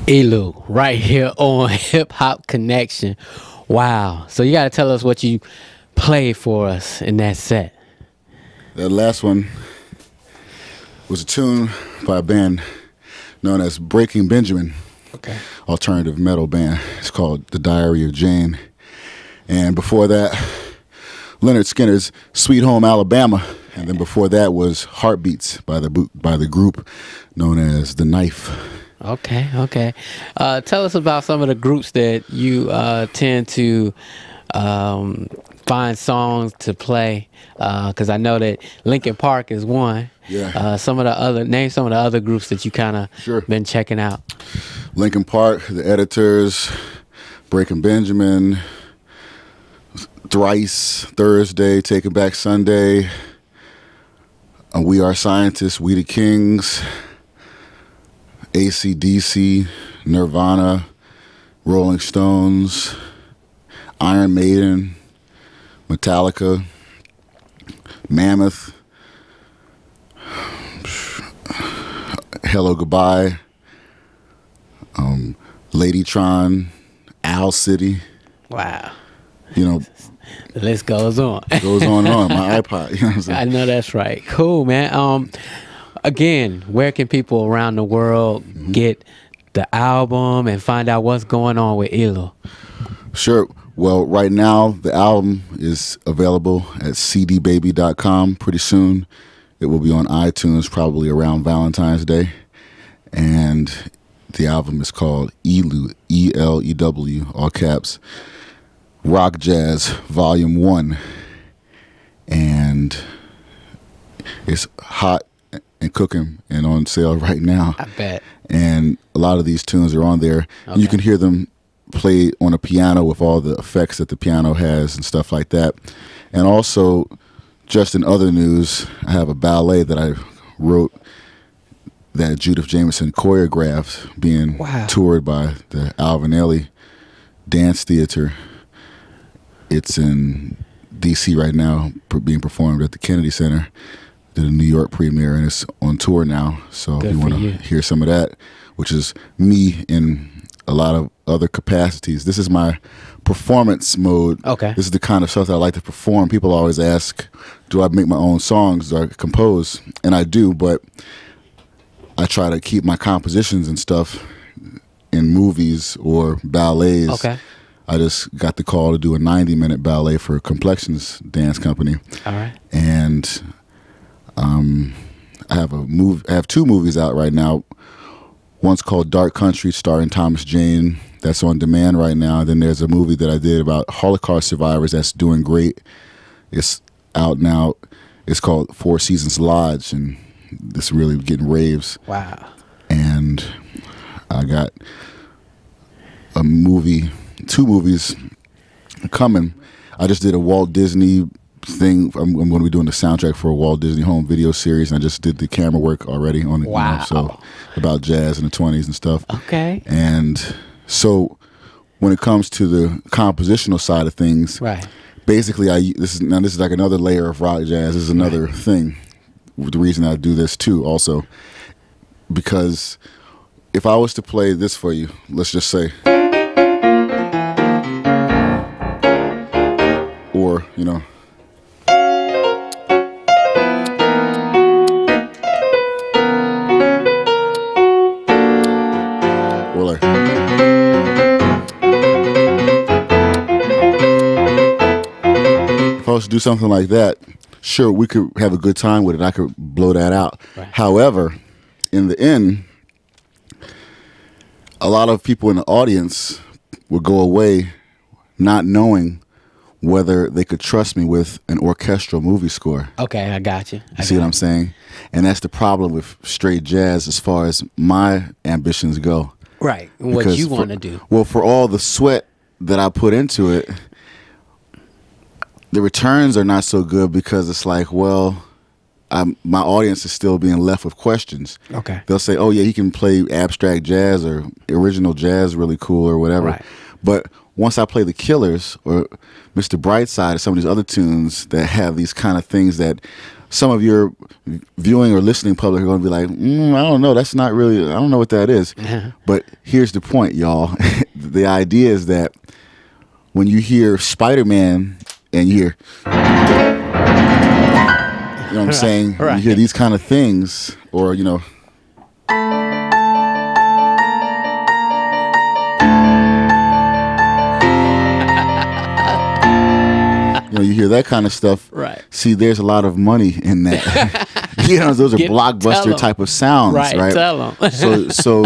ELEW, right here on Hip Hop Connection. Wow. So you got to tell us what you played for us in that set. That last one was a tune by a band known as Breaking Benjamin. Okay. Alternative metal band. It's called The Diary of Jane. And before that, Leonard Skinner's Sweet Home Alabama. And then before that was Heartbeats by the group known as The Knife. Okay, okay. Tell us about some of the groups that you tend to find songs to play, because I know that Linkin Park is one. Yeah. Name some of the other groups that you kind of been checking out. Linkin Park, The Editors, Breaking Benjamin, Thrice, Thursday, Taking Back Sunday, We Are Scientists, We the Kings, AC/DC, Nirvana, Rolling Stones, Iron Maiden, Metallica, Mammoth, Hello Goodbye, Ladytron, Owl City. Wow. You know, the list goes on. Goes on and on. My iPod. You know what I'm saying? I know that's right. Cool, man. Again, where can people around the world get the album and find out what's going on with ELEW? Sure. Well, right now the album is available at cdbaby.com. Pretty soon it will be on iTunes, probably around Valentine's Day. And the album is called ELEW, E-L-E-W, all caps, Rock Jazz Volume 1. And it's hot and cooking and on sale right now. I bet. And a lot of these tunes are on there. Okay. You can hear them play on a piano with all the effects that the piano has and stuff like that. And also, just in other news, I have a ballet that I wrote that Judith Jameson choreographed, being toured by the Alvin Ailey Dance Theater. It's in D.C. right now, being performed at the Kennedy Center. Did a New York premiere, and it's on tour now. So if you want to hear some of that, which is me in a lot of other capacities. This is my performance mode. Okay. This is the kind of stuff that I like to perform. People always ask, do I make my own songs? Do I compose? And I do, but I try to keep my compositions and stuff in movies or ballets. Okay. I just got the call to do a 90-minute ballet for Complexions Dance Company. All right. And I have two movies out right now. One's called Dark Country, starring Thomas Jane. That's on demand right now. Then there's a movie that I did about Holocaust survivors that's doing great. It's out now. It's called Four Seasons Lodge, and it's really getting raves. Wow. And I got a movie, two movies coming. I just did a Walt Disney thing. I'm going to be doing the soundtrack for a Walt Disney Home Video series, and I just did the camera work already on it. Wow. You know, so about jazz in the 20s and stuff. Okay. And so when it comes to the compositional side of things, basically this is like another layer of rock jazz. This is another thing. The reason I do this too also, because if I was to play this for you, let's just say, or, you know, or like, if I was to do something like that, sure, we could have a good time with it. I could blow that out. However, in the end, a lot of people in the audience would go away not knowing whether they could trust me with an orchestral movie score. Okay, I got you. You see what I'm saying? And that's the problem with straight jazz as far as my ambitions go. Right, what you want to do. Well, for all the sweat that I put into it, the returns are not so good because it's like, well, my audience is still being left with questions. Okay. They'll say, oh, yeah, he can play abstract jazz or original jazz really cool or whatever. Right. But once I play the Killers or Mr. Brightside or some of these other tunes that have these kind of things that some of your viewing or listening public are going to be like, I don't know, that's not really, I don't know what that is. But here's the point, y'all. The idea is that when you hear Spider-Man and you hear, you know what I'm saying? Right. You hear these kind of things, or, you know, you hear that kind of stuff. Right. See, there's a lot of money in that. You know, those are blockbuster type of sounds, right? Tell them. So